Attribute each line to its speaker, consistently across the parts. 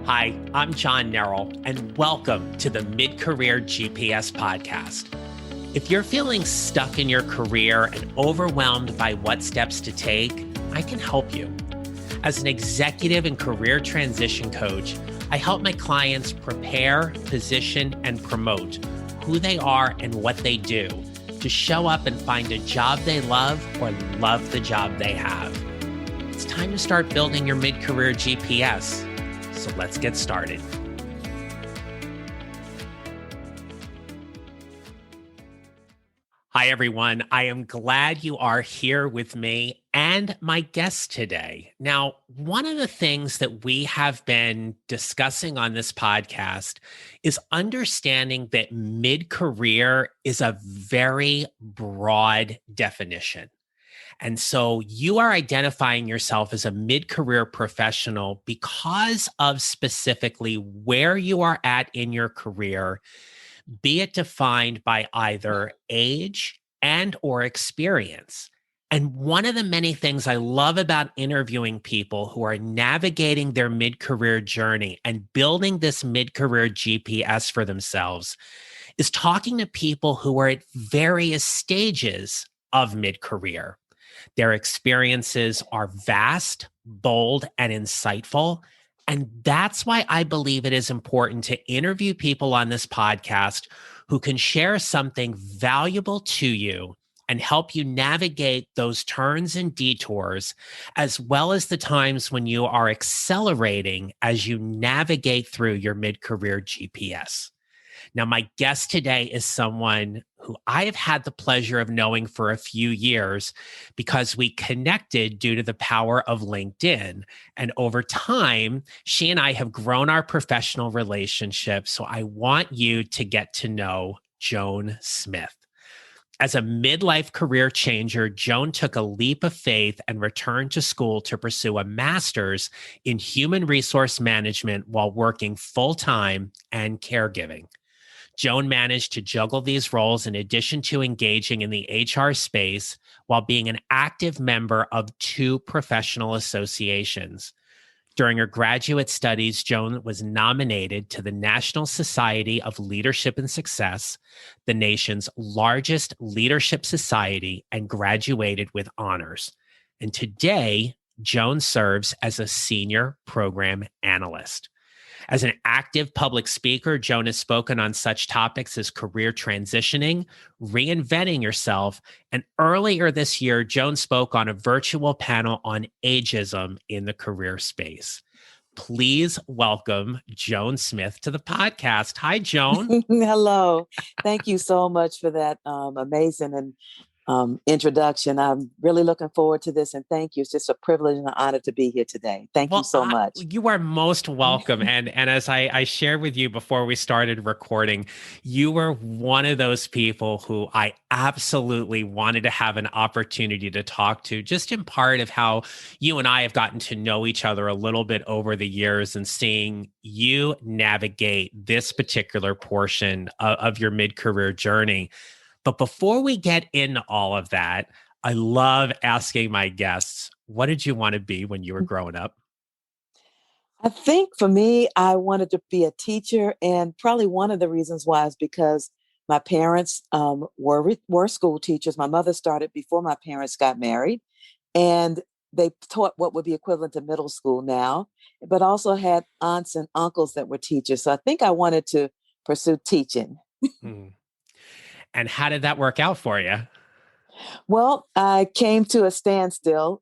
Speaker 1: Hi, I'm John Nerrell, and welcome to the Mid-Career GPS podcast. If you're feeling stuck in your career and overwhelmed by what steps to take, I can help you. As an executive and career transition coach, I help my clients prepare, position, and promote who they are and what they do to show up and find a job they love or love the job they have. It's time to start building your mid-career GPS. So let's get started. Hi, everyone. I am glad you are here with me and my guest today. Now, one of the things that we have been discussing on this podcast is understanding that mid-career is a very broad definition. And so you are identifying yourself as a mid-career professional because of specifically where you are at in your career, be it defined by either age and or experience. And one of the many things I love about interviewing people who are navigating their mid-career journey and building this mid-career GPS for themselves is talking to people who are at various stages of mid-career. Their experiences are vast, bold, and insightful. And that's why I believe it is important to interview people on this podcast who can share something valuable to you and help you navigate those turns and detours, as well as the times when you are accelerating as you navigate through your mid-career GPS. Now, my guest today is someone who I have had the pleasure of knowing for a few years because we connected due to the power of LinkedIn. And over time, she and I have grown our professional relationship. So I want you to get to know Joan Smith. As a midlife career changer, Joan took a leap of faith and returned to school to pursue a master's in human resource management while working full-time and caregiving. Joan managed to juggle these roles in addition to engaging in the HR space while being an active member of 2 professional associations. During her graduate studies, Joan was nominated to the National Society of Leadership and Success, the nation's largest leadership society, and graduated with honors. And today, Joan serves as a senior program analyst. As an active public speaker, Joan has spoken on such topics as career transitioning, reinventing yourself, and earlier this year, Joan spoke on a virtual panel on ageism in the career space. Please welcome Joan Smith to the podcast. Hi, Joan.
Speaker 2: Hello. Thank you so much for that amazing and introduction. I'm really looking forward to this, and thank you. It's just a privilege and an honor to be here today. Thank you so much.
Speaker 1: You are most welcome. And as I shared with you before we started recording, you were one of those people who I absolutely wanted to have an opportunity to talk to, just in part of how you and I have gotten to know each other a little bit over the years and seeing you navigate this particular portion of your mid-career journey. But before we get into all of that, I love asking my guests, what did you want to be when you were growing up?
Speaker 2: I think for me, I wanted to be a teacher, and probably one of the reasons why is because my parents were school teachers. My mother started before my parents got married, and they taught what would be equivalent to middle school now, but also had aunts and uncles that were teachers. So I think I wanted to pursue teaching.
Speaker 1: Hmm. And how did that work out for you?
Speaker 2: Well, I came to a standstill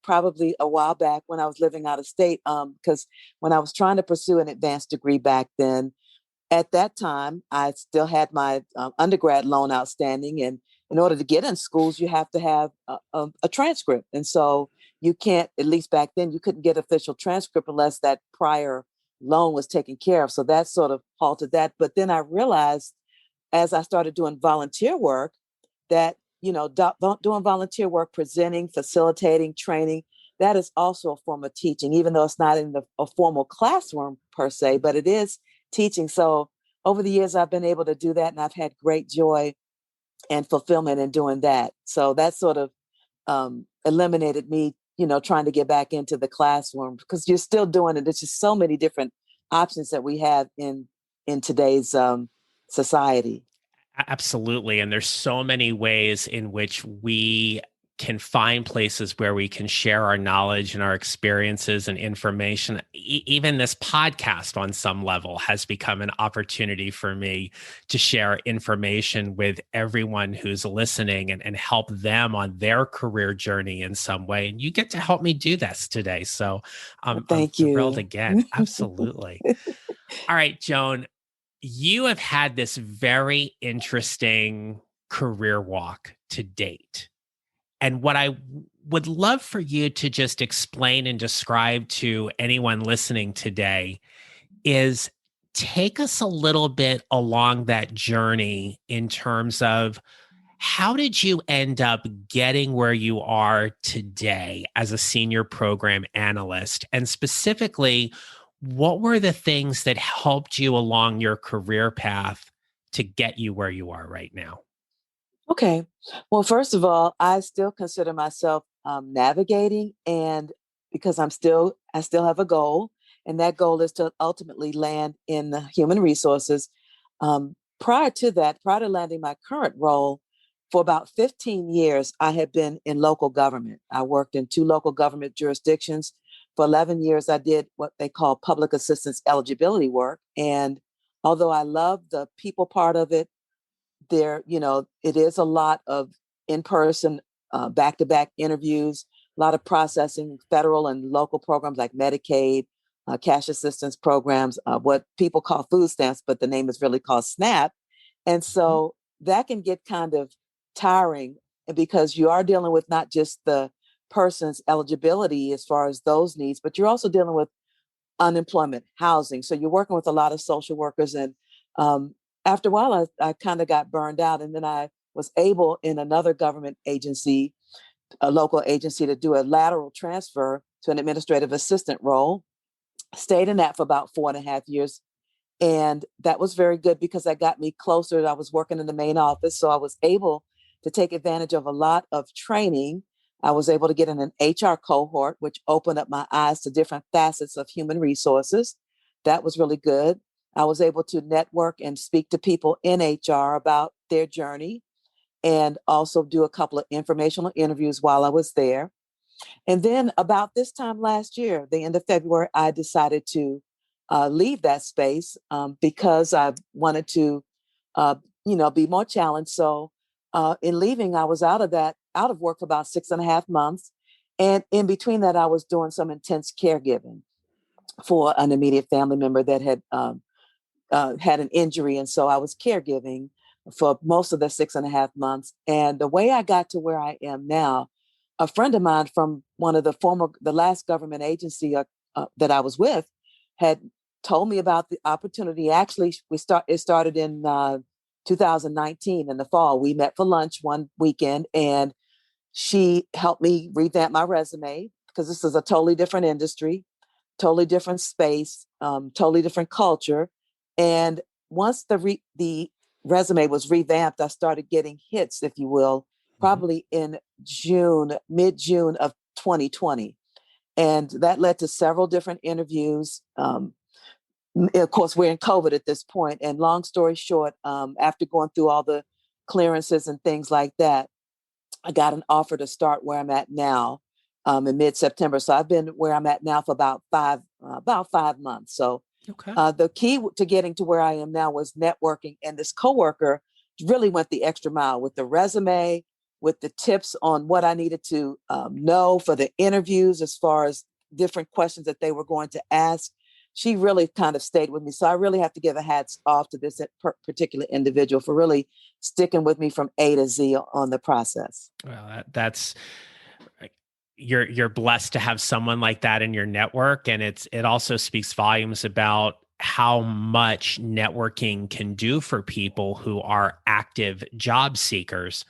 Speaker 2: probably a while back when I was living out of state, because when I was trying to pursue an advanced degree back then, at that time, I still had my undergrad loan outstanding. And in order to get in schools, you have to have a transcript. And so you can't, at least back then, you couldn't get official transcript unless that prior loan was taken care of. So that sort of halted that. But then I realized as I started doing volunteer work that, doing volunteer work, presenting, facilitating, training, that is also a form of teaching, even though it's not in a formal classroom per se, but it is teaching. So over the years, I've been able to do that, and I've had great joy and fulfillment in doing that. So that sort of eliminated me, trying to get back into the classroom because you're still doing it. There's just so many different options that we have in today's society.
Speaker 1: Absolutely. And there's so many ways in which we can find places where we can share our knowledge and our experiences and information. Even this podcast, on some level, has become an opportunity for me to share information with everyone who's listening and help them on their career journey in some way. And you get to help me do this today. So
Speaker 2: Well,
Speaker 1: I'm
Speaker 2: thank
Speaker 1: thrilled
Speaker 2: you.
Speaker 1: again. Absolutely. All right, Joan, you have had this very interesting career walk to date. And what I would love for you to just explain and describe to anyone listening today is take us a little bit along that journey in terms of how did you end up getting where you are today as a senior program analyst? And specifically, what were the things that helped you along your career path to get you where you are right now?
Speaker 2: Okay. Well, first of all, I still consider myself navigating, and because I still have a goal, and that goal is to ultimately land in the human resources. Prior to that, prior to landing my current role, for about 15 years, I had been in local government. I worked in two local government jurisdictions. For 11 years, I did what they call public assistance eligibility work. And although I love the people part of it, it is a lot of in-person, back-to-back interviews, a lot of processing federal and local programs like Medicaid, cash assistance programs, what people call food stamps, but the name is really called SNAP. And
Speaker 1: Mhm.
Speaker 2: so that can get kind of tiring, because you are dealing with not just the person's eligibility as far as those needs, but you're also dealing with unemployment, housing. So you're working with a lot of social workers. And after a while, I kind of got burned out. And then I was able in another government agency, a local agency, to do a lateral transfer to an administrative assistant role. Stayed in that for about 4.5 years. And that was very good because that got me closer. I was working in the main office, so I was able to take advantage of a lot of training. I was able to get in an HR cohort, which opened up my eyes to different facets of human resources. That was really good. I was able to network and speak to people in HR about their journey, and also do a couple of informational interviews while I was there. And then about this time last year, the end of February, I decided to leave that space, because I wanted to, uh, be more challenged. So in leaving, I was out of work for about 6.5 months. And in between that, I was doing some intense caregiving for an immediate family member that had an injury. And so I was caregiving for most of the 6.5 months. And the way I got to where I am now, a friend of mine from one of the last government agency that I was with, had told me about the opportunity. Actually, it started in 2019 in the fall. We met for lunch one weekend, and she helped me revamp my resume, because this is a totally different industry, totally different space, totally different culture. And once the resume was revamped, I started getting hits, if you will,
Speaker 1: Mhm.
Speaker 2: probably in mid June of 2020. And that led to several different interviews. Of course, we're in COVID at this point. And long story short, after going through all the clearances and things like that, I got an offer to start where I'm at now, in mid-September. So I've been where I'm at now for about 5 months. So
Speaker 1: Okay.
Speaker 2: the key to getting to where I am now was networking, and this coworker really went the extra mile with the resume, with the tips on what I needed to know for the interviews, as far as different questions that they were going to ask. She really kind of stayed with me. So I really have to give a hats off to this particular individual for really sticking with me from A to Z on the process.
Speaker 1: Well, that's like, you're blessed to have someone like that in your network, and it also speaks volumes about how much networking can do for people who are active job seekers.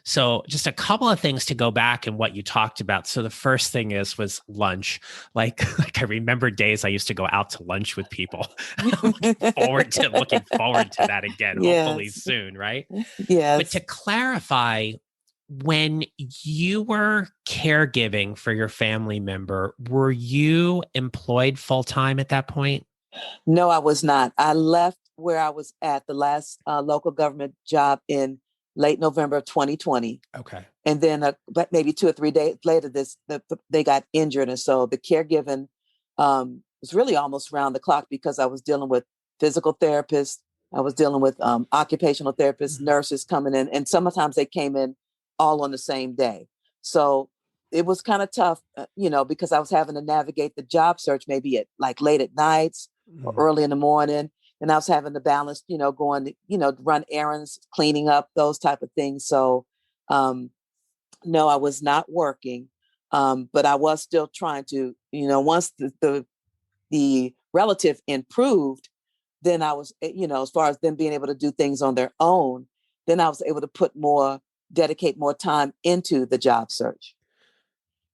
Speaker 1: So just a couple of things to go back and what you talked about. So the first thing was lunch. Like I remember days I used to go out to lunch with people. Looking forward to that again, hopefully
Speaker 2: Yes.
Speaker 1: soon, right? But to
Speaker 2: Yes.
Speaker 1: clarify, when you were caregiving for your family member, were you employed full time at that point?
Speaker 2: No, I was not. I left where I was at the last local government job in late November of 2020.
Speaker 1: Okay.
Speaker 2: And then, but maybe 2 or 3 days later, they got injured, and so the caregiving was really almost round the clock because I was dealing with physical therapists, I was dealing with occupational therapists,
Speaker 1: Mhm.
Speaker 2: nurses coming in, and sometimes they came in all on the same day. So it was kind of tough, because I was having to navigate the job search maybe at like late at nights or
Speaker 1: Mhm.
Speaker 2: early in the morning. And I was having to balance, going, run errands, cleaning up, those type of things. So, no, I was not working, but I was still trying to, once the relative improved, then I was, as far as them being able to do things on their own, then I was able to dedicate more time into the job search.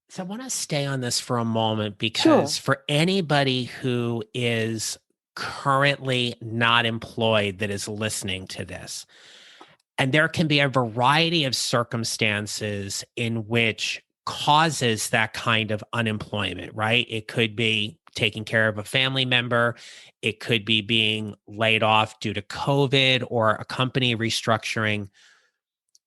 Speaker 1: So I want to stay on this for a moment because
Speaker 2: Sure.
Speaker 1: for anybody who is currently not employed that is listening to this, and there can be a variety of circumstances in which causes that kind of unemployment, right? It could be taking care of a family member. It could be being laid off due to COVID or a company restructuring.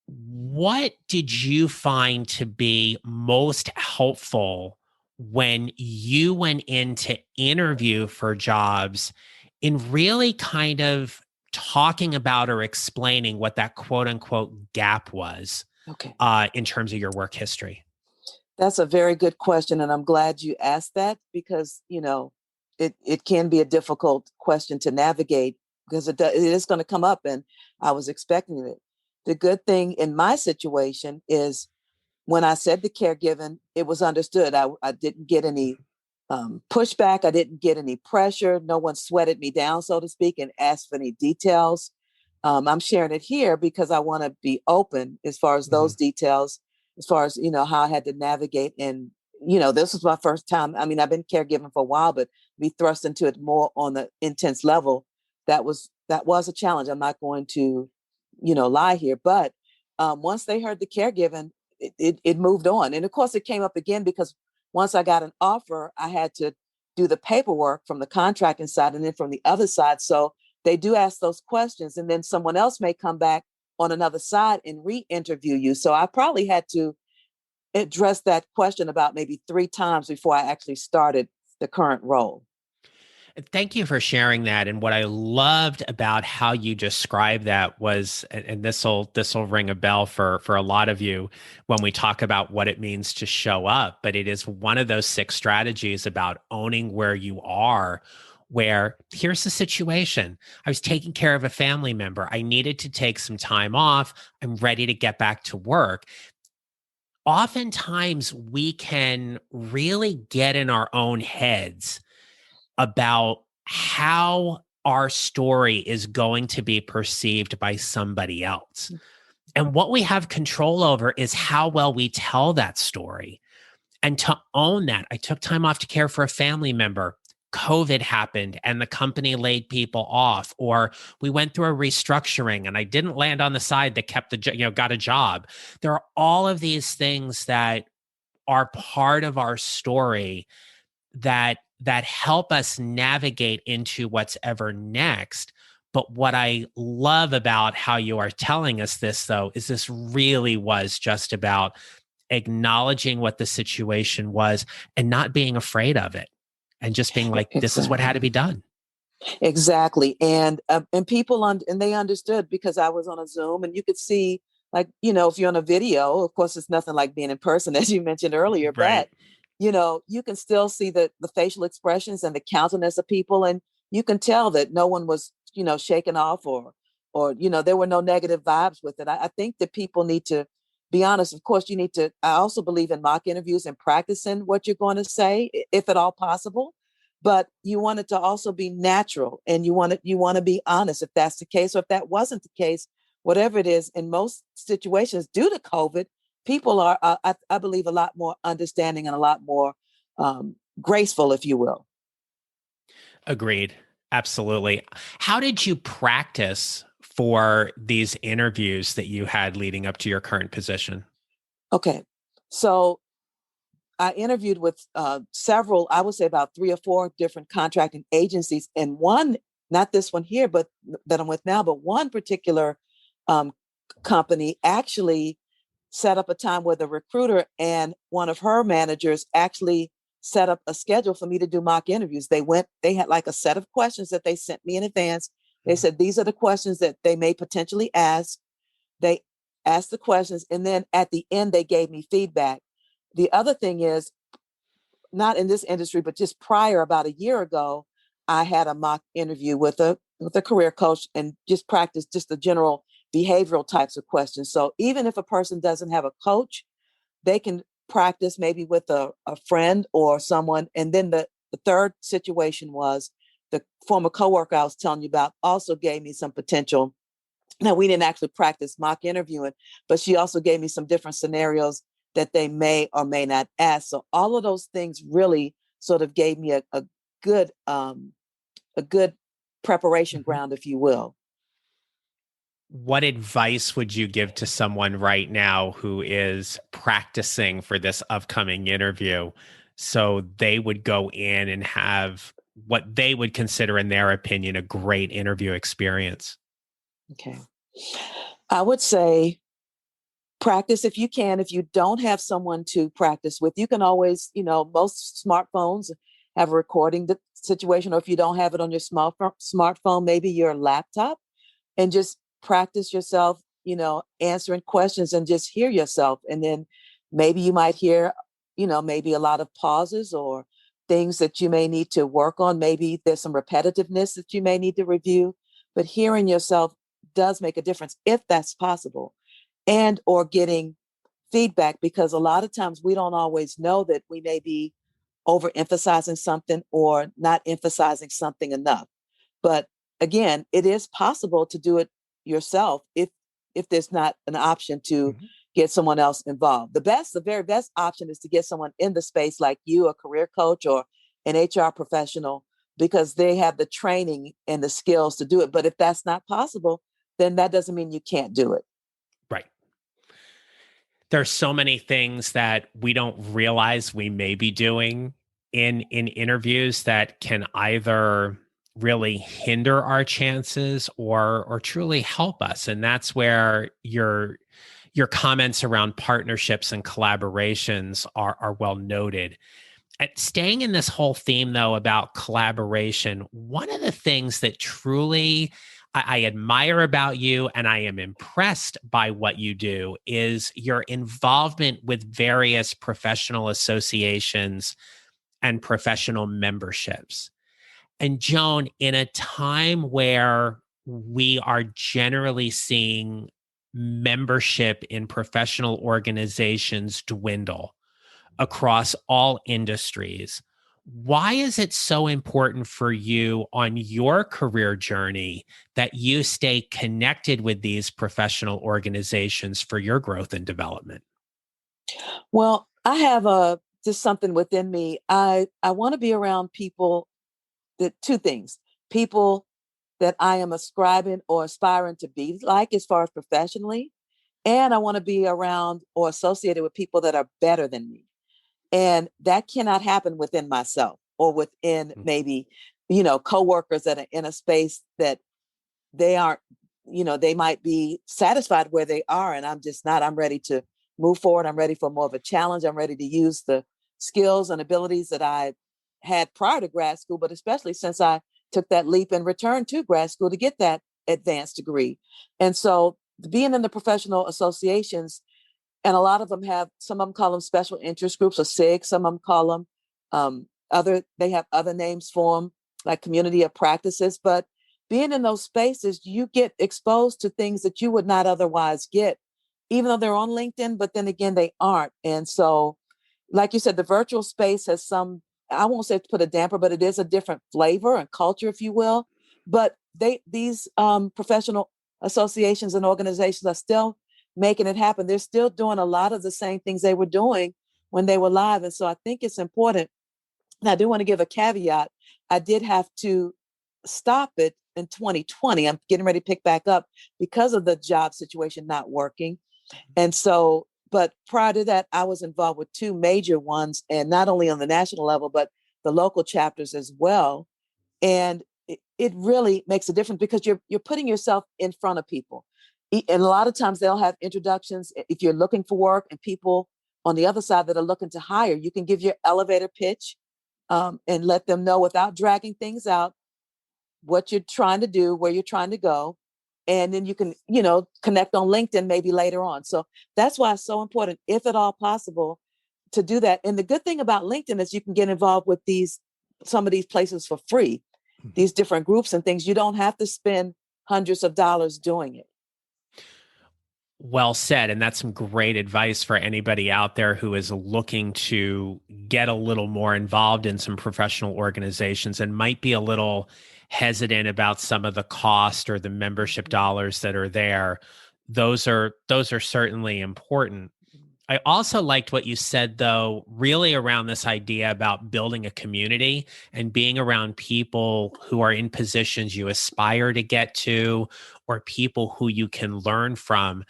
Speaker 1: What did you find to be most helpful when you went in to interview for jobs in really kind of talking about or explaining what that quote unquote gap was
Speaker 2: Okay.
Speaker 1: in terms of your work history?
Speaker 2: That's a very good question. And I'm glad you asked that because, it can be a difficult question to navigate because it is going to come up. And I was expecting it. The good thing in my situation is when I said the caregiving, it was understood. I didn't get any pushback. I didn't get any pressure. No one sweated me down, so to speak, and asked for any details. I'm sharing it here because I want to be open as far as
Speaker 1: Mhm.
Speaker 2: those details, as far as, how I had to navigate. And, this was my first time. I mean, I've been caregiving for a while, but be thrust into it more on the intense level. That was a challenge. I'm not going to, lie here. But once they heard the caregiving, it moved on. And of course, it came up again because once I got an offer, I had to do the paperwork from the contracting side and then from the other side. So they do ask those questions, and then someone else may come back on another side and re-interview you. So I probably had to address that question about maybe 3 times before I actually started the current role.
Speaker 1: Thank you for sharing that. And what I loved about how you described that was, and this will ring a bell for a lot of you when we talk about what it means to show up. But it is one of those 6 strategies about owning where you are. Where here's the situation. I was taking care of a family member. I needed to take some time off. I'm ready to get back to work. Oftentimes, we can really get in our own heads about how our story is going to be perceived by somebody else. And what we have control over is how well we tell that story. And to own that, I took time off to care for a family member. COVID happened and the company laid people off, or we went through a restructuring and I didn't land on the side that kept got a job. There are all of these things that are part of our story that help us navigate into what's ever next. But what I love about how you are telling us this, though, is this really was just about acknowledging what the situation was and not being afraid of it and just being like, this is what had to
Speaker 2: Exactly.
Speaker 1: be done.
Speaker 2: Exactly. And people and they understood because I was on a Zoom and you could see, like, if you're on a video, of course it's nothing like being in person as you mentioned earlier,
Speaker 1: Right.
Speaker 2: but you can still see the facial expressions and the countenance of people, and you can tell that no one was, shaken off, or there were no negative vibes with it. I think that people need to be honest. Of course, I also believe in mock interviews and practicing what you're going to say, if at all possible, but you want it to also be natural, and you want to be honest if that's the case, or if that wasn't the case, whatever it is. In most situations due to COVID, people are I believe a lot more understanding and a lot more graceful, if you will.
Speaker 1: Agreed. Absolutely. How did you practice for these interviews that you had leading up to your current position?
Speaker 2: Okay, so I interviewed with several, I would say about 3 or 4 different contracting agencies, and one, not this one here, but that I'm with now, but one particular um, company actually set up a time where the recruiter and one of her managers actually set up a schedule for me to do mock interviews. They had like a set of questions that they sent me in advance. They said, these are the questions that they may potentially ask. They asked the questions, and then at the end, they gave me feedback. The other thing is, not in this industry, but just prior, about a year ago, I had a mock interview with a career coach and just practiced just the general behavioral types of questions. So even if a person doesn't have a coach, they can practice maybe with a friend or someone. And then the third situation was the former coworker I was telling you about also gave me some potential. Now, we didn't actually practice mock interviewing, but she also gave me some different scenarios that they may or may not ask. So all of those things really sort of gave me good a good preparation
Speaker 1: Mhm.
Speaker 2: ground, if you will.
Speaker 1: What advice would you give to someone right now who is practicing for this upcoming interview so they would go in and have what they would consider, in their opinion, a great interview experience?
Speaker 2: Okay. I would say practice if you can. If you don't have someone to practice with, you can always, most smartphones have a recording situation, or if you don't have it on your smartphone, maybe your laptop, and just practice yourself, answering questions and just hear yourself. And then maybe you might hear, maybe a lot of pauses or things that you may need to work on. Maybe there's some repetitiveness that you may need to review, but hearing yourself does make a difference if that's possible. And or getting feedback, because a lot of times we don't always know that we may be overemphasizing something or not emphasizing something enough. But again, it is possible to do it yourself if there's not an option to
Speaker 1: Mhm.
Speaker 2: get someone else involved. The very best option is to get someone in the space like you, a career coach or an HR professional, because they have the training and the skills to do it. But if that's not possible, then that doesn't mean you can't do it.
Speaker 1: Right. There's so many things that we don't realize we may be doing in interviews that can either really hinder our chances or truly help us. And that's where your comments around partnerships and collaborations are well noted. And staying in this whole theme, though, about collaboration, one of the things that truly I admire about you and I am impressed by what you do is your involvement with various professional associations and professional memberships. And Joan, in a time where we are generally seeing membership in professional organizations dwindle across all industries, why is it so important for you on your career journey that you stay connected with these professional organizations for your growth and development?
Speaker 2: Well, I have a just something within me. I want to be around people that two things. People that I am ascribing or aspiring to be like as far as professionally, and I want to be around or associated with people that are better than me. And that cannot happen within myself or within
Speaker 1: Mm.
Speaker 2: maybe, coworkers that are in a space that they aren't, they might be satisfied where they are. And I'm just not. I'm ready to move forward. I'm ready for more of a challenge. I'm ready to use the skills and abilities that I had prior to grad school, but especially since I took that leap and returned to grad school to get that advanced degree. And so being in the professional associations, and a lot of them have, some of them call them special interest groups or SIG, some of them call them they have other names for them, like community of practices. But being in those spaces, you get exposed to things that you would not otherwise get, even though they're on LinkedIn, but then again, they aren't. And so, like you said, the virtual space has some, I won't say to put a damper, but it is a different flavor and culture, if you will. But these professional associations and organizations are still making it happen. They're still doing a lot of the same things they were doing when they were live. And so I think it's important. And I do want to give a caveat. I did have to stop it in 2020. I'm getting ready to pick back up because of the job situation not working. And so But prior to that, I was involved with two major ones, and not only on the national level, but the local chapters as well. And it really makes a difference because you're putting yourself in front of people. And a lot of times they'll have introductions if you're looking for work, and people on the other side that are looking to hire. You can give your elevator pitch, and let them know without dragging things out what you're trying to do, where you're trying to go. And then you can, connect on LinkedIn maybe later on. So that's why it's so important, if at all possible, to do that. And the good thing about LinkedIn is you can get involved with some of these places for free, these different groups and things. You don't have to spend hundreds of dollars doing it.
Speaker 1: Well said. And that's some great advice for anybody out there who is looking to get a little more involved in some professional organizations and might be a little hesitant about some of the cost or the membership dollars that are there. Those are certainly important. I also liked what you said, though, really around this idea about building a community and being around people who are in positions you aspire to get to, or people who you can learn from.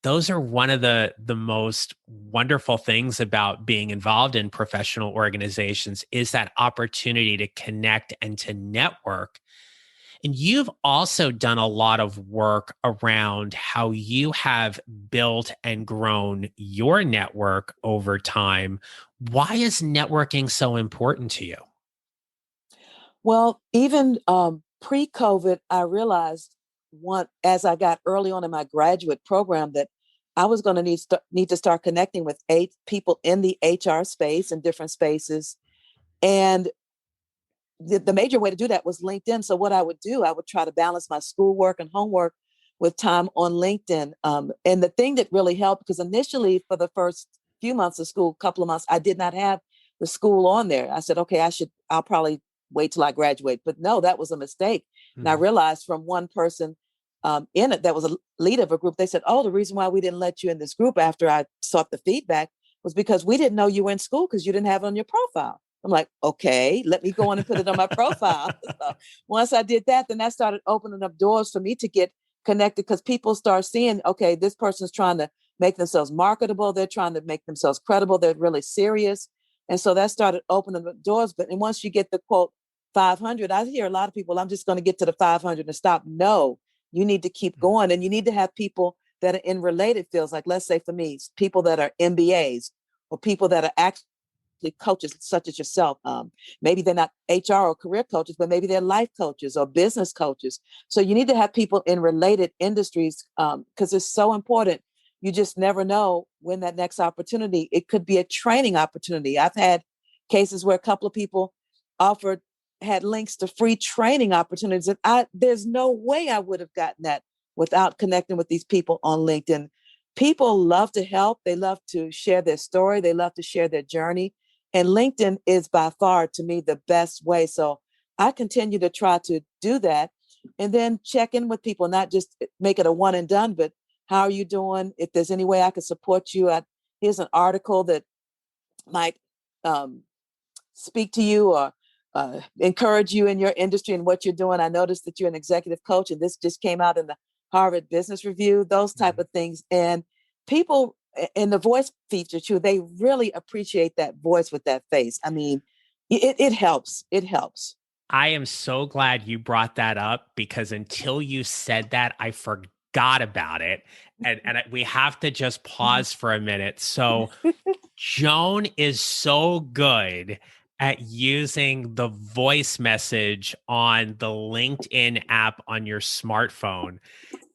Speaker 1: Those are one of the most wonderful things about being involved in professional organizations, is that opportunity to connect and to network. And you've also done a lot of work around how you have built and grown your network over time. Why is networking so important to you?
Speaker 2: Well, even pre-COVID, I realized as I got early on in my graduate program, that I was going to need to start connecting with people in the HR space and different spaces. And the major way to do that was LinkedIn. So what I would do, I would try to balance my schoolwork and homework with time on LinkedIn. And the thing that really helped, because initially for the first few months of school, couple of months, I did not have the school on there. I said, okay, I'll probably wait till I graduate. But no, that was a mistake. And I realized from one person in it that was a leader of a group, they said, oh, the reason why we didn't let you in this group after I sought the feedback was because we didn't know you were in school because you didn't have it on your profile. I'm like, okay, let me go on and put it on my profile. So once I did that, then that started opening up doors for me to get connected, because people start seeing, okay, this person's trying to make themselves marketable. They're trying to make themselves credible. They're really serious. And so that started opening up doors. And once you get the quote 500, I hear a lot of people, I'm just going to get to the 500 and stop. No, you need to keep going. And you need to have people that are in related fields. Like, let's say for me, people that are MBAs, or people that are actually coaches such as yourself. Maybe they're not HR or career coaches, but maybe they're life coaches or business coaches. So you need to have people in related industries, because it's so important. You just never know when that next opportunity, it could be a training opportunity. I've had cases where a couple of people had links to free training opportunities. And there's no way I would have gotten that without connecting with these people on LinkedIn. People love to help. They love to share their story. They love to share their journey. And LinkedIn is by far, to me, the best way. So I continue to try to do that, and then check in with people, not just make it a one and done, but how are you doing? If there's any way I can support you, here's an article that might speak to you, or encourage you in your industry and what you're doing. I noticed that you're an executive coach, and this just came out in the Harvard Business Review, those type of things. And people in the voice feature too, they really appreciate that voice with that face. I mean, it helps. It helps.
Speaker 1: I am so glad you brought that up, because until you said that, I forgot about it. And we have to just pause for a minute. So Joan is so good at using the voice message on the LinkedIn app on your smartphone.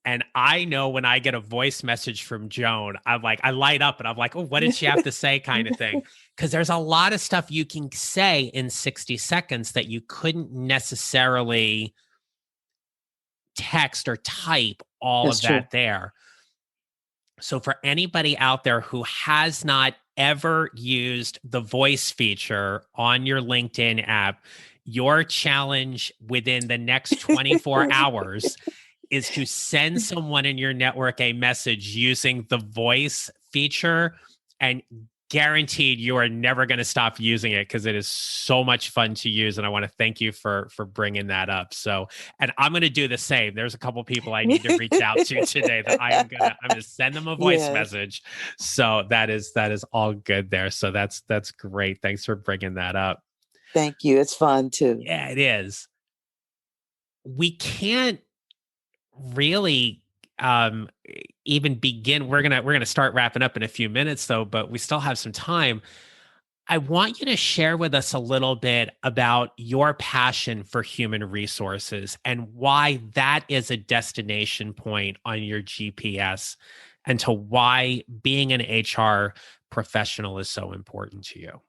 Speaker 1: And I know when I get a voice message from Joan, I'm like, I light up and I'm like, oh, what did she have to say, kind of thing. Because there's a lot of stuff you can say in 60 seconds that you couldn't necessarily text or type all
Speaker 2: That's
Speaker 1: of
Speaker 2: true.
Speaker 1: that there. So for anybody out there who has not ever used the voice feature on your LinkedIn app, your challenge within the next 24 hours is to send someone in your network a message using the voice feature, and guaranteed you are never going to stop using it because it is so much fun to use. And I want to thank you for bringing that up. So, and I'm going to do the same. There's a couple people I need to reach out to today that I'm going to send them a voice
Speaker 2: Yes.
Speaker 1: message. So that is all good there. So that's great. Thanks for bringing that up.
Speaker 2: Thank you. It's fun too.
Speaker 1: Yeah, it is. We can't really even begin. We're gonna start wrapping up in a few minutes though, but we still have some time. I want you to share with us a little bit about your passion for human resources and why that is a destination point on your GPS, and to why being an HR professional is so important to you.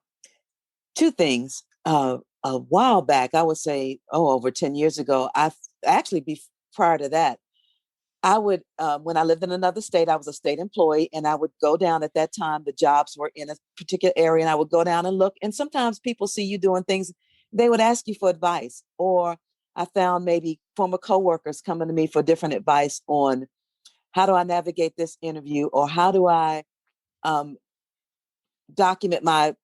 Speaker 2: Two things. A while back, I would say, over 10 years ago, prior to that, I would, when I lived in another state, I was a state employee, and I would go down at that time. The jobs were in a particular area, and I would go down and look. And sometimes people see you doing things, they would ask you for advice. Or I found maybe former coworkers coming to me for different advice on how do I navigate this interview, or how do I um, document my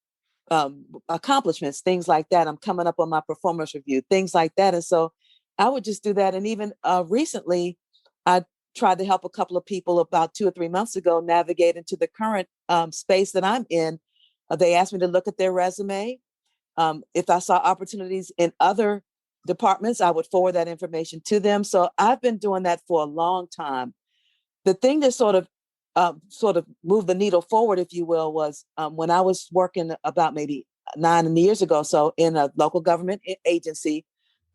Speaker 2: accomplishments, things like that. I'm coming up on my performance review, things like that. And so I would just do that. And even recently, I tried to help a couple of people about 2 or 3 months ago navigate into the current space that I'm in. They asked me to look at their resume. If I saw opportunities in other departments, I would forward that information to them. So I've been doing that for a long time. The thing that sort of moved the needle forward, if you will, was when I was working about maybe 9 years ago, so in a local government agency,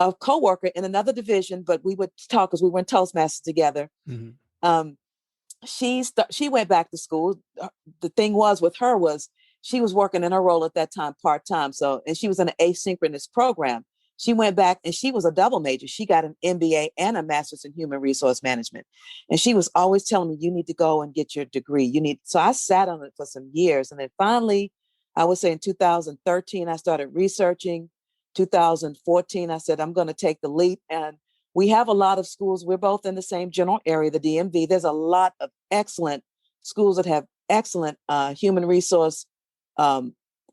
Speaker 2: a coworker in another division, but we would talk because we were in Toastmasters together. Mm-hmm. She went back to school. The thing with her was she was working in her role at that time part-time. So, and she was in an asynchronous program. She went back and she was a double major. She got an MBA and a master's in human resource management. And she was always telling me, you need to go and get your degree. So I sat on it for some years. And then finally, I would say in 2013, I started researching. 2014, I said, I'm going to take the leap. And we have a lot of schools. We're both in the same general area, the DMV. There's a lot of excellent schools that have excellent human resource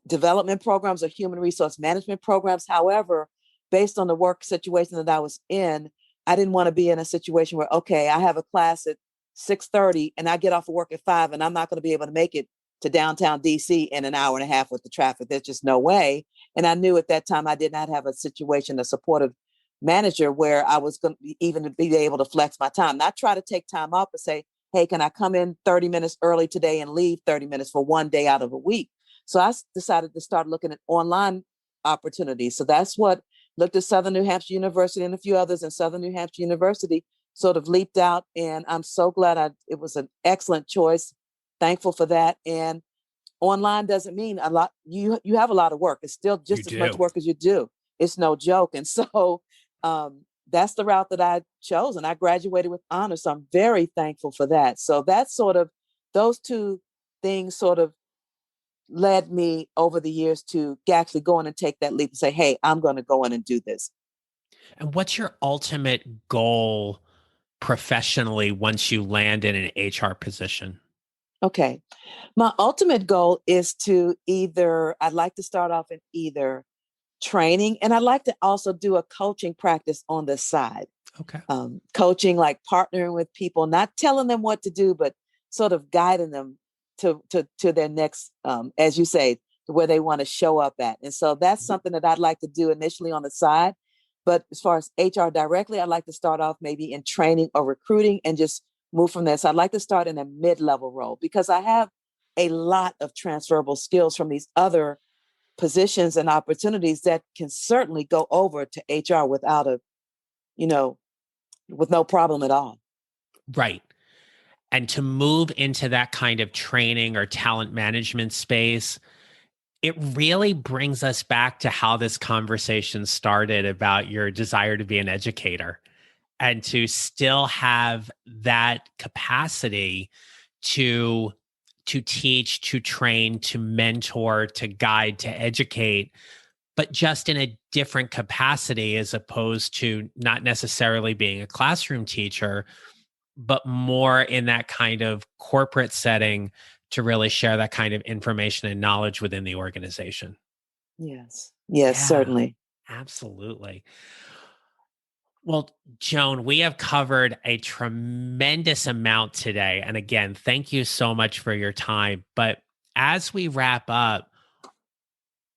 Speaker 2: development programs or human resource management programs. However, based on the work situation that I was in, I didn't want to be in a situation where, okay, I have a class at 6:30 and I get off of work at 5 and I'm not going to be able to make it to downtown DC in an hour and a half with the traffic. There's just no way. And I knew at that time I did not have a situation, a supportive manager where I was going to even be able to flex my time, not try to take time off, but say, hey, can I come in 30 minutes early today and leave 30 minutes for one day out of a week? So I decided to start looking at online opportunities. So that's what looked at Southern New Hampshire University and a few others, and Southern New Hampshire University sort of leaped out. And I'm so glad it was an excellent choice. Thankful for that. And online doesn't mean a lot. You have a lot of work. It's still just as much work as you do. It's no joke. And so that's the route that I chose. And I graduated with honors. So I'm very thankful for that. So that's those two things sort of led me over the years to actually go in and take that leap and say, hey, I'm going to go in and do this.
Speaker 1: And what's your ultimate goal professionally once you land in an HR position?
Speaker 2: Okay. My ultimate goal is I'd like to start off in either training, and I'd like to also do a coaching practice on the side.
Speaker 1: Okay.
Speaker 2: Coaching, like partnering with people, not telling them what to do, but sort of guiding them to their next, as you say, where they want to show up at. And so that's something that I'd like to do initially on the side. But as far as HR directly, I'd like to start off maybe in training or recruiting and just move from there. So I'd like to start in a mid-level role because I have a lot of transferable skills from these other positions and opportunities that can certainly go over to HR with no problem at all.
Speaker 1: Right. And to move into that kind of training or talent management space, it really brings us back to how this conversation started about your desire to be an educator and to still have that capacity to teach, to train, to mentor, to guide, to educate, but just in a different capacity as opposed to not necessarily being a classroom teacher, but more in that kind of corporate setting to really share that kind of information and knowledge within the organization.
Speaker 2: Yes. Yes,
Speaker 1: Yeah,
Speaker 2: certainly.
Speaker 1: absolutely. Well, Joan, we have covered a tremendous amount today. And again, thank you so much for your time. But as we wrap up,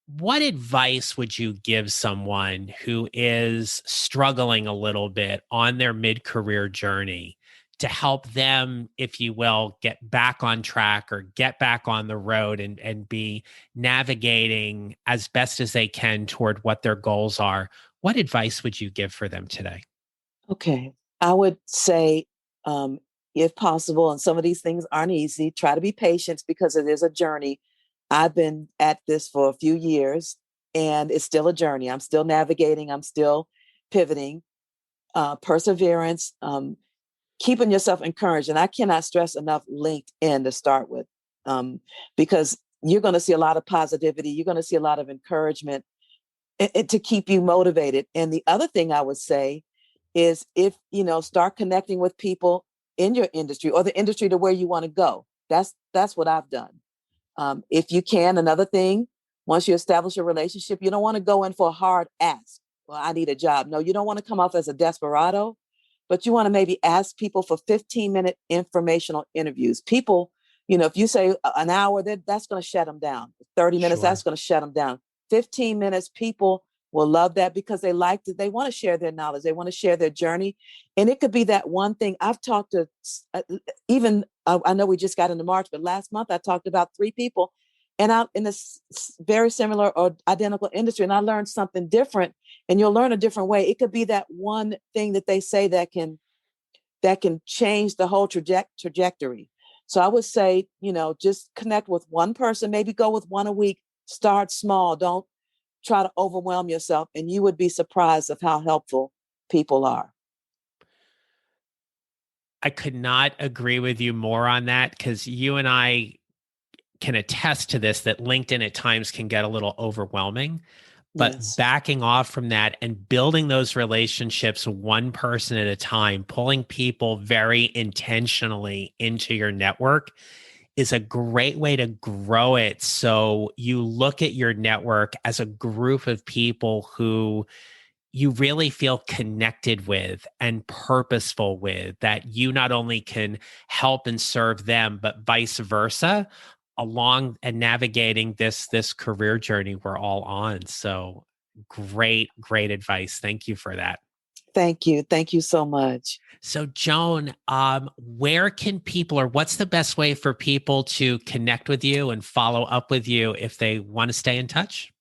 Speaker 1: what advice would you give someone who is struggling a little bit on their mid career journey to help them, if you will, get back on track or get back on the road and be navigating as best as they can toward what their goals are? What advice would you give for them today?
Speaker 2: Okay. I would say, um, if possible, and some of these things aren't easy, try to be patient because it is a journey. I've been at this for a few years and it's still a journey. I'm still navigating, I'm still pivoting. Perseverance, keeping yourself encouraged. And I cannot stress enough LinkedIn to start with, because you're going to see a lot of positivity, you're going to see a lot of encouragement to keep you motivated. And the other thing I would say is if, start connecting with people in your industry or the industry to where you want to go. That's what I've done. If you can, another thing, once you establish a relationship, you don't want to go in for a hard ask. Well, I need a job. No, you don't want to come off as a desperado, but you want to maybe ask people for 15-minute informational interviews. People, if you say an hour, that's going to shut them down. 30 minutes,
Speaker 1: Sure.
Speaker 2: that's going to shut them down. 15 minutes, people will love that because they like it. They want to share their knowledge. They want to share their journey. And it could be that one thing. I've talked to I know we just got into March, but last month I talked about 3 people and out in this very similar or identical industry. And I learned something different, and you'll learn a different way. It could be that one thing that they say that can change the whole trajectory. So I would say, just connect with one person, maybe go with one a week, start small. Don't try to overwhelm yourself, and you would be surprised of how helpful people are.
Speaker 1: I could not agree with you more on that because you and I can attest to this that LinkedIn at times can get a little overwhelming. But
Speaker 2: Yes.
Speaker 1: backing off from that and building those relationships one person at a time, pulling people very intentionally into your network is a great way to grow it. So you look at your network as a group of people who you really feel connected with and purposeful with, that you not only can help and serve them, but vice versa along and navigating this career journey we're all on. So great advice. Thank you for that.
Speaker 2: Thank you. Thank you so much.
Speaker 1: So Joan, where can people, or what's the best way for people to connect with you and follow up with you if they want to stay in touch?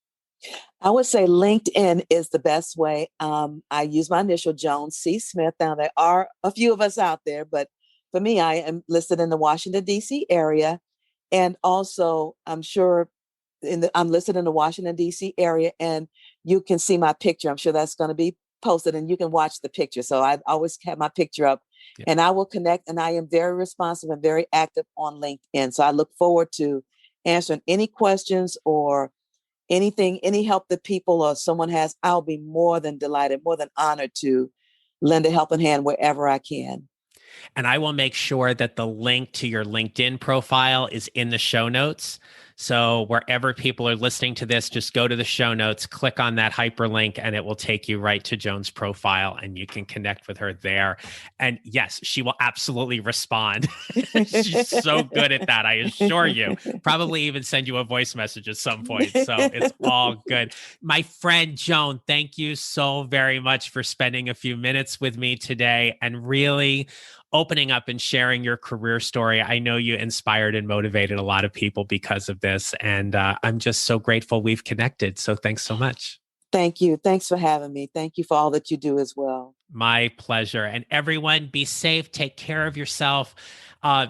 Speaker 2: I would say LinkedIn is the best way. I use my initial, Joan C. Smith. Now, there are a few of us out there, but for me, I am listed in the Washington, D.C. area. And also, I'm sure I'm listed in the Washington, D.C. area, and you can see my picture. I'm sure that's going to be posted and you can watch the picture. So I always have my picture up,
Speaker 1: Yeah.
Speaker 2: and I will connect, and I am very responsive and very active on LinkedIn. So I look forward to answering any questions or anything, any help that people or someone has. I'll be more than delighted, more than honored to lend a helping hand wherever I can.
Speaker 1: And I will make sure that the link to your LinkedIn profile is in the show notes. So wherever people are listening to this, just go to the show notes, click on that hyperlink, and it will take you right to Joan's profile, and you can connect with her there. And yes, she will absolutely respond. She's so good at that, I assure you. Probably even send you a voice message at some point. So it's all good. My friend Joan, thank you so very much for spending a few minutes with me today and really opening up and sharing your career story. I know you inspired and motivated a lot of people because of this. And I'm just so grateful we've connected. So thanks so much.
Speaker 2: Thank you. Thanks for having me. Thank you for all that you do as well.
Speaker 1: My pleasure. And everyone, be safe, take care of yourself,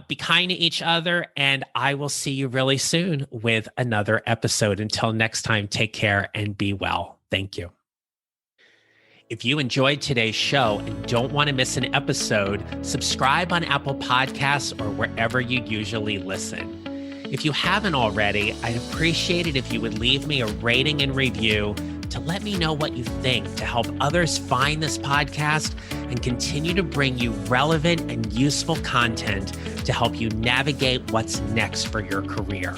Speaker 1: be kind to each other. And I will see you really soon with another episode. Until next time, take care and be well. Thank you. If you enjoyed today's show and don't want to miss an episode, subscribe on Apple Podcasts or wherever you usually listen. If you haven't already, I'd appreciate it if you would leave me a rating and review to let me know what you think to help others find this podcast and continue to bring you relevant and useful content to help you navigate what's next for your career.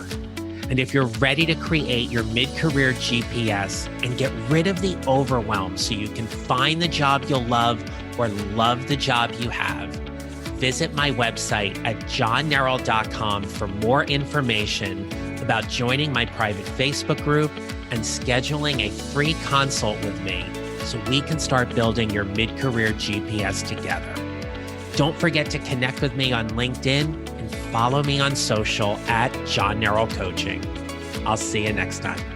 Speaker 1: And if you're ready to create your mid-career GPS and get rid of the overwhelm so you can find the job you'll love or love the job you have, visit my website at johnneral.com for more information about joining my private Facebook group and scheduling a free consult with me so we can start building your mid-career GPS together. Don't forget to connect with me on LinkedIn and follow me on social at Joan Neral Coaching. I'll see you next time.